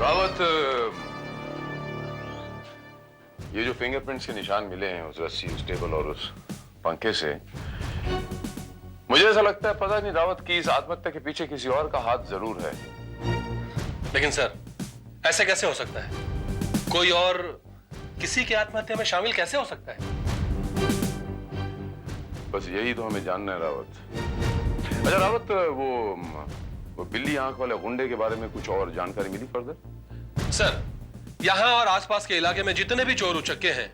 रावत, ये जो फिंगरप्रिंट्स के निशान मिले हैं उस रस्सी, उस टेबल और उस पंखे से, मुझे ऐसा लगता है पता नहीं रावत की इस आत्महत्या के पीछे किसी और का हाथ जरूर है। लेकिन सर, ऐसे कैसे हो सकता है? कोई और किसी की आत्महत्या में शामिल कैसे हो सकता है? बस यही तो हमें जानना है रावत। अच्छा रावत, वो बिल्ली आंख वाले गुंडे के बारे में कुछ और जानकारी मिली फर्दर? सर, यहाँ और आसपास के इलाके में जितने भी चोर उचक्के हैं,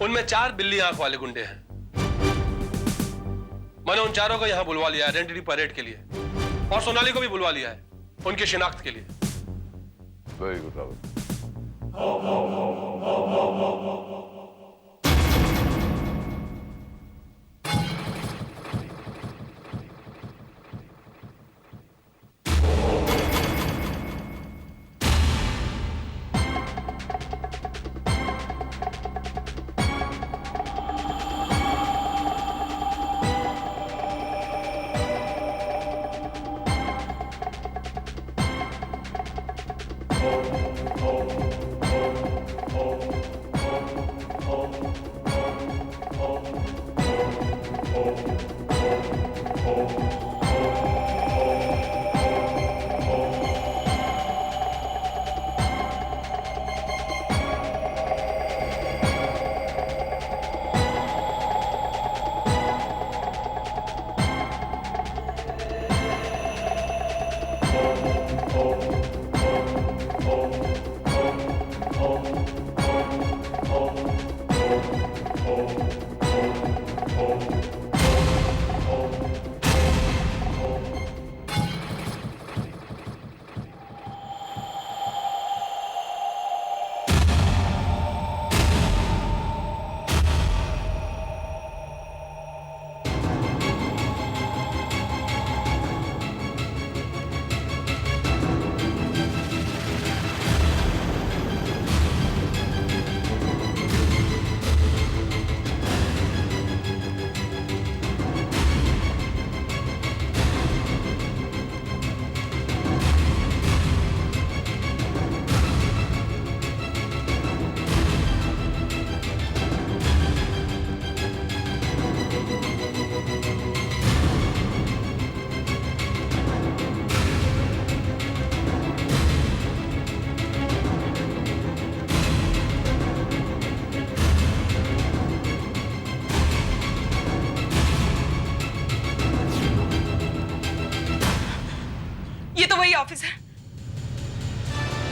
उनमें 4 बिल्ली आंख वाले गुंडे हैं। मैंने उन चारों को यहाँ बुलवा लिया आइडेंटिटी परेड के लिए, और सोनाली को भी बुलवा लिया है उनकी शिनाख्त के लिए। Very good Rawat. ऑफिस है।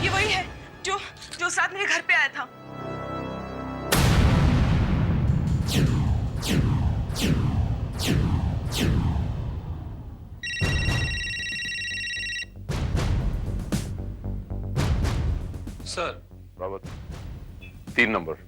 ये वही है जो जो साथ मेरे घर पे आया था। Sir, Rawat 3 number.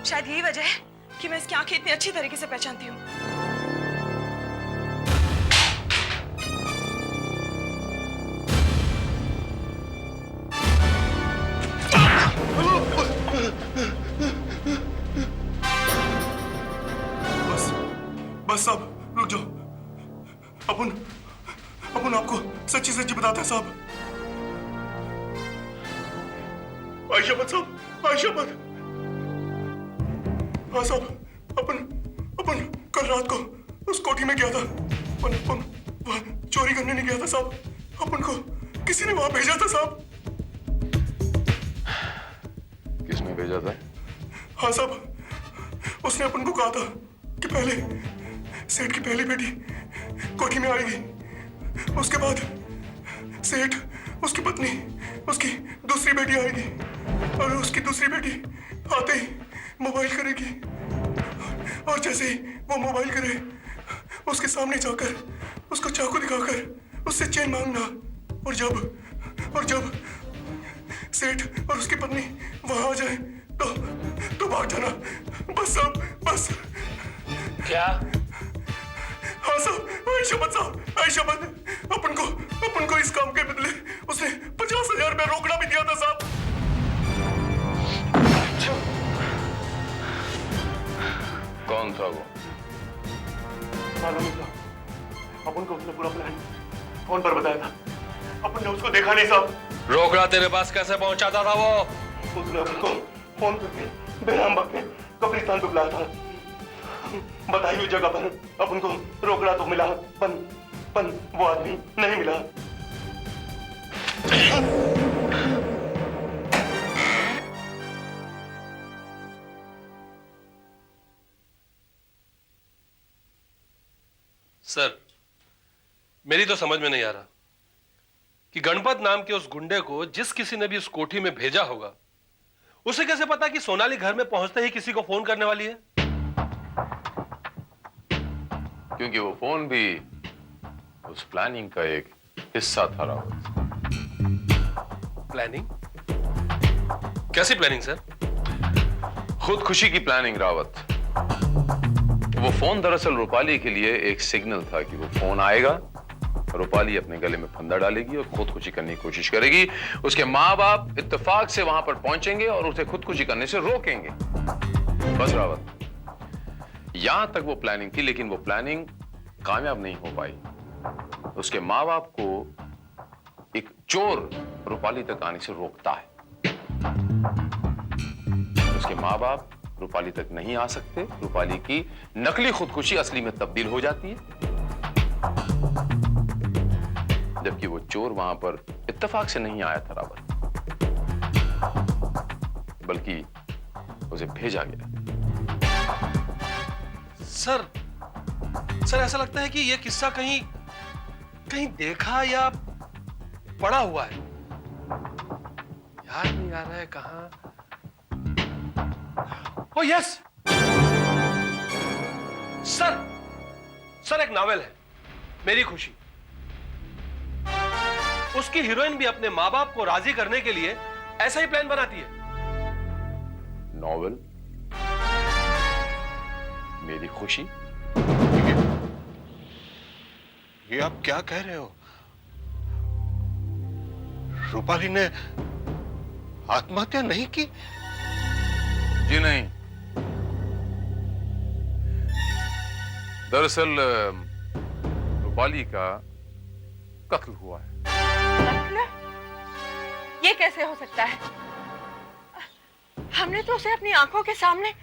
शायद यही वजह है कि मैं इसकी आंखें इतनी अच्छी तरीके से पहचानती हूँ। बस साहब रुक जाओ। अपन आपको सच्ची सच्ची बताता है साहब। आयशा मत साहब, आयशा मत। हाँ साहब, अपन कल रात को उस कोठी में गया था। अपन वहाँ चोरी करने नहीं गया था साहब। अपन को किसी ने वहां भेजा था साहब। किसने भेजा था? हाँ साहब, उसने अपन को कहा था कि पहले सेठ की पहली बेटी कोठी में आएगी, उसके बाद सेठ, उसकी पत्नी, उसकी दूसरी बेटी आएगी और उसकी दूसरी बेटी आते ही मोबाइल करेगी और जैसे ही वो मोबाइल करे उसके सामने जाकर उसको चाकू दिखाकर उससे चेन मांगना और जब सेठ और उसकी पत्नी वहां आ जाए तो भाग जाना। बस साहब, बस। क्या? हाँ साहब, आयशा मत। अपन को इस काम के बदले उसने 50,000 रुपया रोकड़ा भी दिया था साहब। कौन था वो? मालूम नहीं साहब, अपन को उसने पूरा प्लान फोन पर बताया था। अपन ने उसको देखा नहीं साहब। रोकड़ा तेरे पास कैसे पहुंचाता था वो? उसने अपन को फोन करके बेराम बाग में कब्रिस्तान पे बुलाया था। बताई हुई जगह पर अपन को रोकड़ा तो मिला, पन वो आदमी नहीं मिला। सर, मेरी तो समझ में नहीं आ रहा कि गणपत नाम के उस गुंडे को जिस किसी ने भी उस कोठी में भेजा होगा, उसे कैसे पता कि सोनाली घर में पहुंचते ही किसी को फोन करने वाली है? क्योंकि वो फोन भी उस प्लानिंग का एक हिस्सा था रावत। प्लानिंग? कैसी प्लानिंग सर? खुदकुशी की प्लानिंग रावत। वो फोन दरअसल रूपाली के लिए एक सिग्नल था कि वो फोन आएगा, रूपाली अपने गले में फंदा डालेगी और खुदकुशी करने की कोशिश करेगी। उसके माँ बाप इत्तेफाक से वहां पर पहुंचेंगे और उसे खुदकुशी करने से रोकेंगे। बस रावत, यहां तक वो प्लानिंग थी, लेकिन वो प्लानिंग कामयाब नहीं हो पाई। उसके माँ बाप को एक चोर रूपाली तक आने से रोकता है। उसके माँ बाप रूपाली तक नहीं आ सकते। रूपाली की नकली खुदकुशी असली में तब्दील हो जाती है, जबकि वो चोर वहां पर इत्तेफाक से नहीं आया था रावत, बल्कि उसे भेजा गया। सर ऐसा लगता है कि यह किस्सा कहीं देखा या पढ़ा हुआ है। याद नहीं आ रहा है कहां। ओह यस सर, एक नॉवेल है मेरी खुशी। उसकी हीरोइन भी अपने माँ बाप को राजी करने के लिए ऐसा ही प्लान बनाती है। नॉवेल मेरी खुशी? ये आप क्या कह रहे हो? रूपाली ने आत्महत्या नहीं की? जी नहीं। दरअसल रूपाली का कत्ल हुआ है। कत्ल? ये कैसे हो सकता है? हमने तो उसे अपनी आंखों के सामने।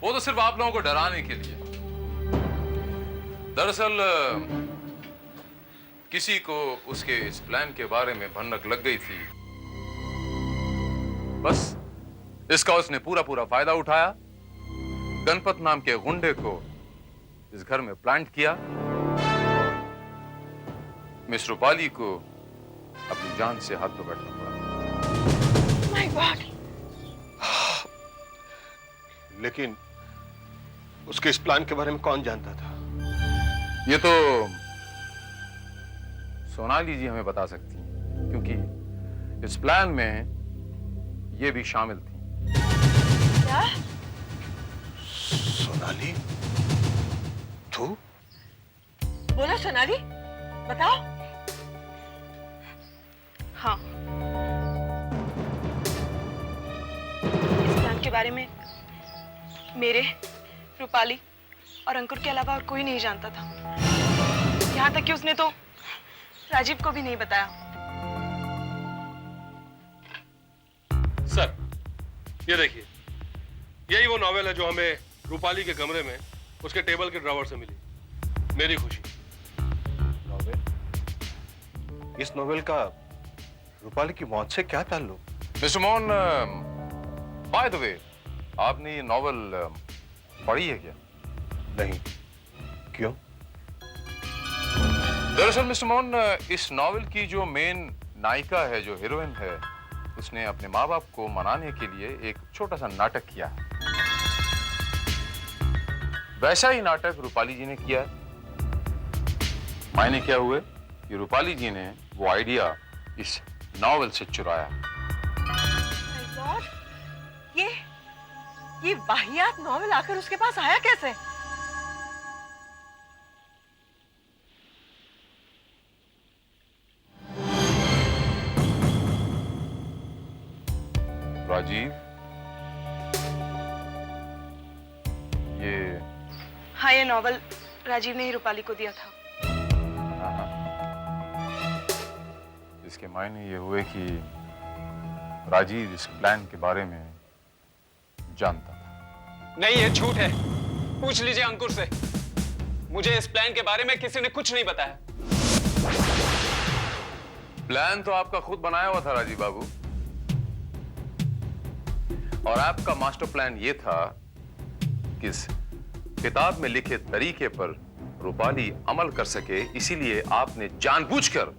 वो तो सिर्फ आप लोगों को डराने के लिए। दरअसल किसी को उसके इस प्लान के बारे में भनक लग गई थी। बस इसका उसने पूरा फायदा उठाया। गणपत नाम के गुंडे को इस घर में प्लांट किया, मिस रूपाली को अपनी जान से हाथ धो बैठना पड़ा। My God! लेकिन उसके इस प्लान के बारे में कौन जानता था? ये तो सोनाली जी हमें बता सकती हैं, क्योंकि इस प्लान में ये भी शामिल थी। क्या? सोनाली? तू? बोलो सोनाली, बताओ। हाँ, इस प्लान के बारे में मेरे, रूपाली और अंकुर के अलावा और कोई नहीं जानता था। यहाँ तक कि उसने तो राजीव को भी नहीं बताया। सर, ये देखिए, यही वो नॉवेल है जो हमें रूपाली के कमरे में उसके टेबल के ड्रॉवर से मिली। मेरी खुशी। नॉवेल? इस नॉवेल का रूपाली की मौत से क्या ताल्लुक? Mister Mohan, by the way, आपने ये नॉवेल पढ़ी है क्या? नहीं। क्यों? दरअसल मिस्टर मोहन, इस नॉवेल की जो मेन नायिका है, जो हीरोइन है, उसने अपने माँ बाप को मनाने के लिए एक छोटा सा नाटक किया है। वैसा ही नाटक रूपाली जी ने किया है। मायने क्या हुए कि रूपाली जी ने वो आइडिया इस नॉवेल से चुराया। My God, ये वाहियात नॉवेल आकर उसके पास आया कैसे? राजीव, ये हाँ, ये नॉवल राजीव ने ही रूपाली को दिया था। इसके मायने ये हुए कि राजीव इस प्लान के बारे में जानता था। नहीं, ये झूठ है। पूछ लीजिए अंकुर से। मुझे इस प्लान के बारे में किसी ने कुछ नहीं बताया। प्लान तो आपका खुद बनाया हुआ था राजीव बाबू, और आपका मास्टर प्लान ये था कि इस किताब में लिखे तरीके पर रूपाली अमल कर सके, इसीलिए आपने जानबूझकर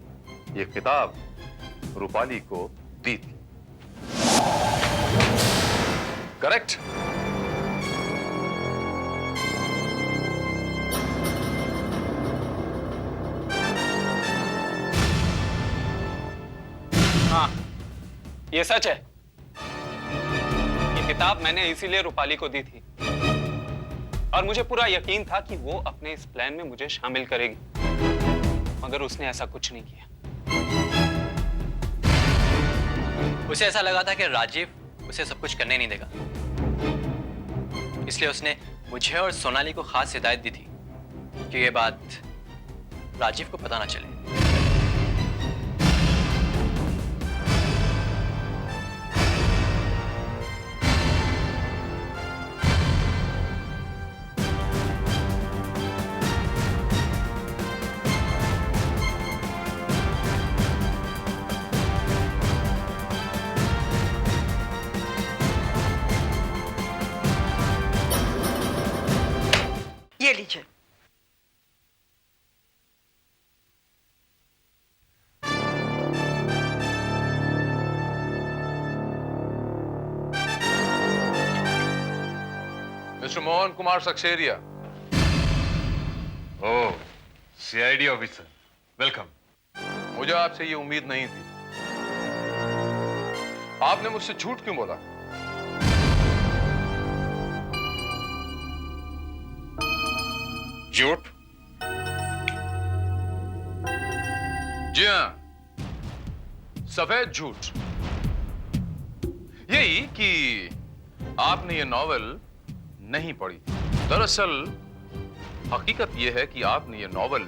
ये किताब रूपाली को दी थी। करेक्ट? हाँ, ये सच है। ये किताब मैंने इसीलिए रूपाली को दी थी, और मुझे पूरा यकीन था कि वो अपने इस प्लान में मुझे शामिल करेगी, मगर उसने ऐसा कुछ नहीं किया। उसे ऐसा लगा था कि राजीव उसे सब कुछ करने नहीं देगा, इसलिए उसने मुझे और सोनाली को खास हिदायत दी थी कि ये बात राजीव को पता ना चले। ये लीजिए। मिस्टर मोहन कुमार सक्सेरिया। ओह, सीआईडी ऑफिसर, वेलकम। मुझे आपसे ये उम्मीद नहीं थी। आपने मुझसे झूठ क्यों बोला? झूठ? जी हाँ, सफेद झूठ। यही कि आपने ये नॉवेल नहीं पढ़ी। दरअसल हकीकत यह है कि आपने ये नॉवेल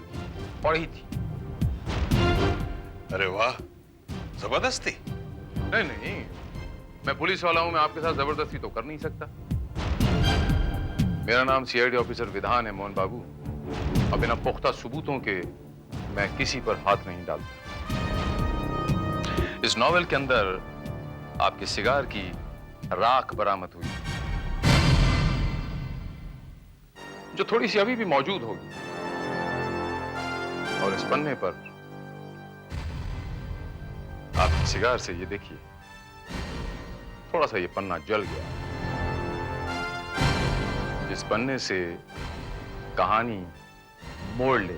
पढ़ी थी। अरे वाह, जबरदस्ती। नहीं नहीं, मैं पुलिस वाला हूं, मैं आपके साथ जबरदस्ती तो कर नहीं सकता। मेरा नाम सीआईडी ऑफिसर विधान है मोहन बाबू। अब बिना पुख्ता सबूतों के मैं किसी पर हाथ नहीं डालता। इस नॉवेल के अंदर आपके सिगार की राख बरामद हुई, जो थोड़ी सी अभी भी मौजूद होगी, और इस पन्ने पर आपके सिगार से ये देखिए, थोड़ा सा ये पन्ना जल गया, जिस पन्ने से कहानी मोड़ ले।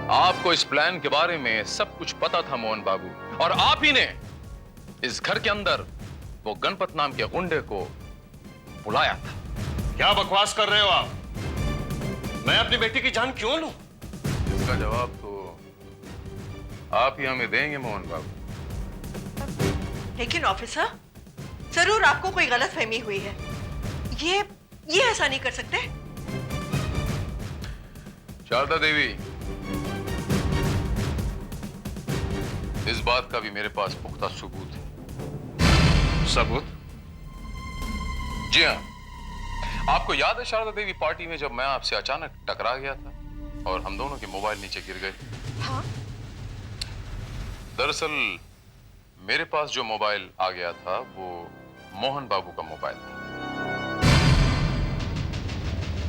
आपको इस प्लान के बारे में सब कुछ पता था मोहन बाबू, और आप ही ने इस घर के अंदर वो गणपत नाम के गुंडे को बुलाया था। क्या बकवास कर रहे हो आप? मैं अपनी बेटी की जान क्यों लूं? इसका जवाब तो आप ही हमें देंगे मोहन बाबू। लेकिन ऑफिसर, जरूर आपको कोई गलतफहमी हुई है। ये ऐसा नहीं कर सकते। शारदा देवी, इस बात का भी मेरे पास पुख्ता सबूत है। सबूत? जी हाँ, आपको याद है शारदा देवी, पार्टी में जब मैं आपसे अचानक टकरा गया था और हम दोनों के मोबाइल नीचे गिर गए? हाँ? दरअसल मेरे पास जो मोबाइल आ गया था वो मोहन बाबू का मोबाइल था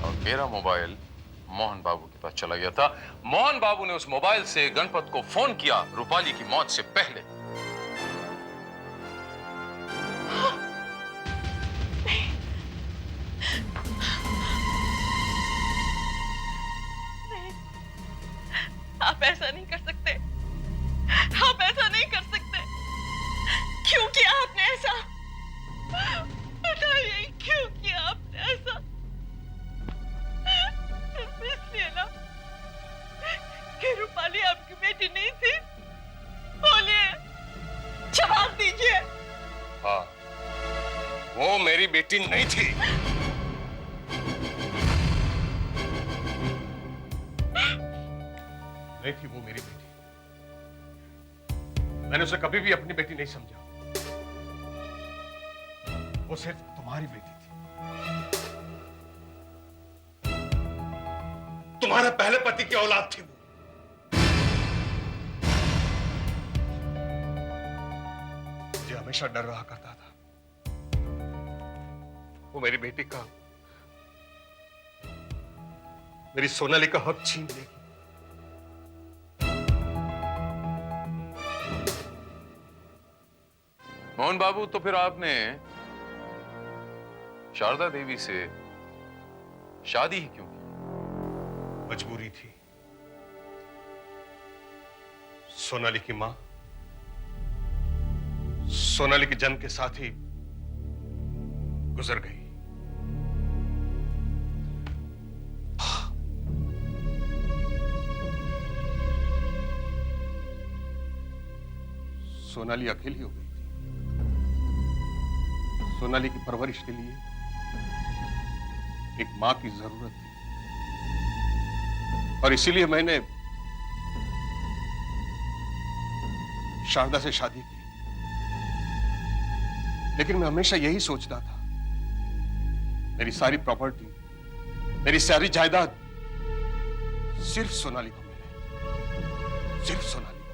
और मेरा मोबाइल मोहन बाबू के पास चला गया था। मोहन बाबू ने उस मोबाइल से गणपत को फोन किया रूपाली की मौत से पहले। आप ऐसा नहीं कर सकते, आप ऐसा नहीं कर सकते। क्यों किया आपने ऐसा? बताइए क्यों किया आपने ऐसा? इसलिए ना कि रूपाली आपकी बेटी नहीं थी। बोलिए, जवाब दीजिए। हाँ, वो मेरी बेटी नहीं थी। नहीं थी वो मेरी बेटी। मैंने उसे कभी भी अपनी बेटी नहीं समझा। वो सिर्फ तुम्हारी बेटी थी। तुम्हारे पहले पति की औलाद थी वो। मुझे हमेशा डर रहा करता था वो मेरी बेटी का, मेरी सोनाली का हक छीन लेगी। मोहन बाबू, तो फिर आपने शारदा देवी से शादी ही क्यों की? मजबूरी थी। सोनाली की मां सोनाली के जन्म के साथ ही गुजर गई। सोनाली अकेली हो गई थी। सोनाली की परवरिश के लिए एक मां की जरूरत थी और इसीलिए मैंने शारदा से शादी की। लेकिन मैं हमेशा यही सोचता था मेरी सारी प्रॉपर्टी, मेरी सारी जायदाद सिर्फ सोनाली को मिले, सिर्फ सोनाली को।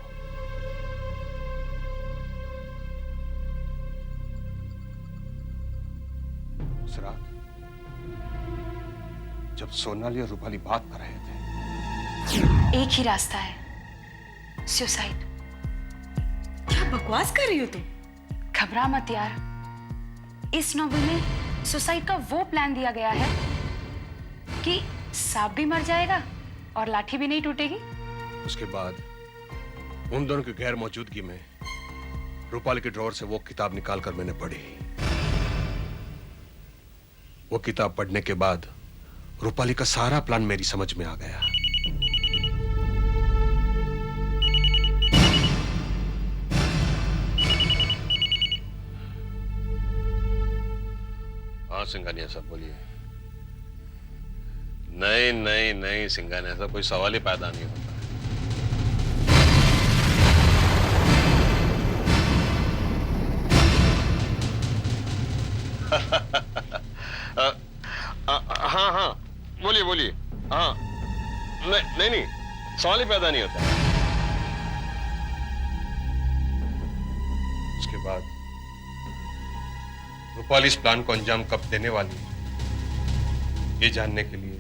उस रात जब सोनाली और रूपाली बात कर रहे थे, एक ही रास्ता है, सुसाइड। क्या बकवास कर रही हो तुम? घबरा मत यार, इस नॉवेल में सुसाइड का वो प्लान दिया गया है कि सांप भी मर जाएगा और लाठी भी नहीं टूटेगी। उसके बाद उन दोनों की गैर मौजूदगी में रूपाली के ड्रॉअर से वो किताब निकालकर मैंने पढ़ी। वो किताब पढ़ने के बाद रूपाली का सारा प्लान मेरी समझ में आ गया। हाँ सिंघानिया साहब बोलिए। नहीं नहीं नहीं सिंघानिया साहब, कोई सवाल ही पैदा नहीं होता। हाँ हाँ बोलिए बोलिए। हाँ नहीं नहीं नहीं, सवाल ही पैदा नहीं होता। उसके बाद रूपाली इस प्लान को अंजाम कब देने वाली है, ये जानने के लिए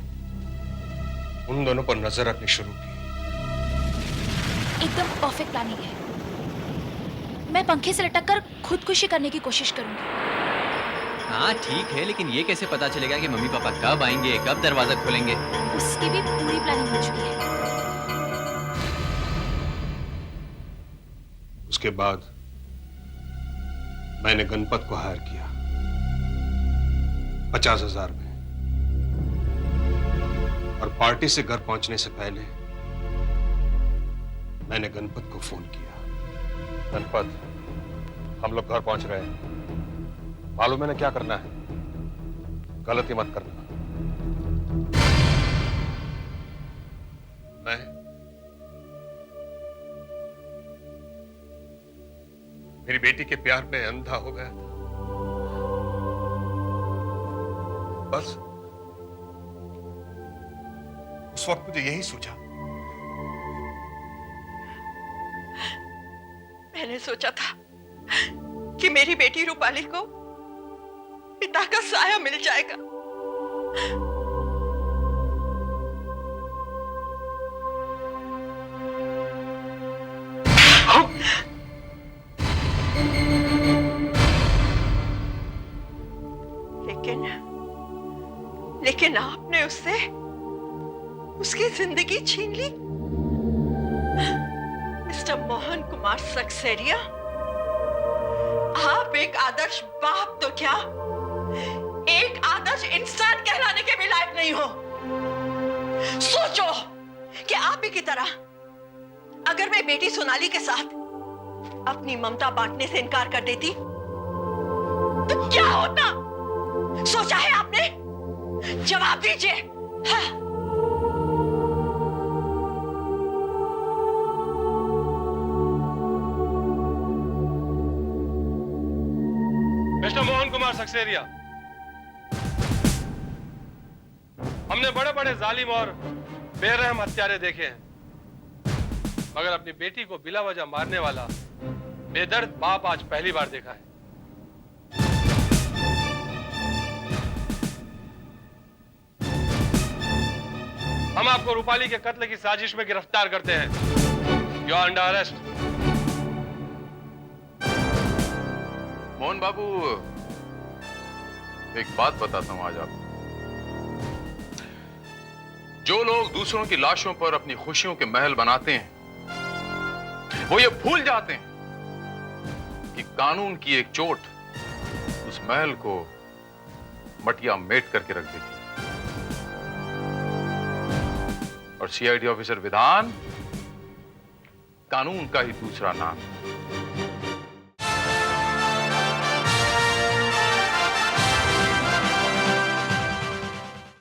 उन दोनों पर नजर रखनी शुरू की। एकदम परफेक्ट प्लानिंग है। मैं पंखे से लटक कर खुदकुशी करने की कोशिश करूंगी। हाँ ठीक है, लेकिन ये कैसे पता चलेगा कि मम्मी पापा कब आएंगे, कब दरवाजा खोलेंगे? उसकी भी पूरी प्लानिंग हो चुकी है। उसके बाद मैंने गणपत को हायर किया 50,000 में, और पार्टी से घर पहुंचने से पहले मैंने गणपत को फोन किया। गणपत, हम लोग घर पहुंच रहे हैं, मालूम है ना क्या करना है, गलती मत करना। मैं मेरी बेटी के प्यार में अंधा हो गया था। बस उस वक्त मुझे यही सूझा। मैंने सोचा था कि मेरी बेटी रूपाली को पिता का साया मिल जाएगा। लेकिन आपने उससे उसकी जिंदगी छीन ली। मिस्टर मोहन कुमार सक्सेरिया, आप एक आदर्श बाप तो क्या, एक आदर्श इंसान कहलाने के भी लायक नहीं हो। सोचो कि आप ही की तरह अगर मैं बेटी सोनाली के साथ अपनी ममता बांटने से इनकार कर देती तो क्या होता? सोचा है आपने? जवाब दीजिए। हाँ। मिस्टर मोहन कुमार सक्सेरिया, हमने बड़े बड़े जालिम और बेरहम हत्यारे देखे हैं, मगर अपनी बेटी को बिला वजह मारने वाला बेदर्द बाप आज पहली बार देखा है। हम आपको रूपाली के कत्ल की साजिश में गिरफ्तार करते हैं। You are under arrest. Mohan Babu, एक बात बताता हूं आज आपको। जो लोग दूसरों की लाशों पर अपनी खुशियों के महल बनाते हैं, वो ये भूल जाते हैं कि कानून की एक चोट उस महल को मटिया मेट करके रख देती है। और सीआईडी ऑफिसर विधान कानून का ही दूसरा नाम है।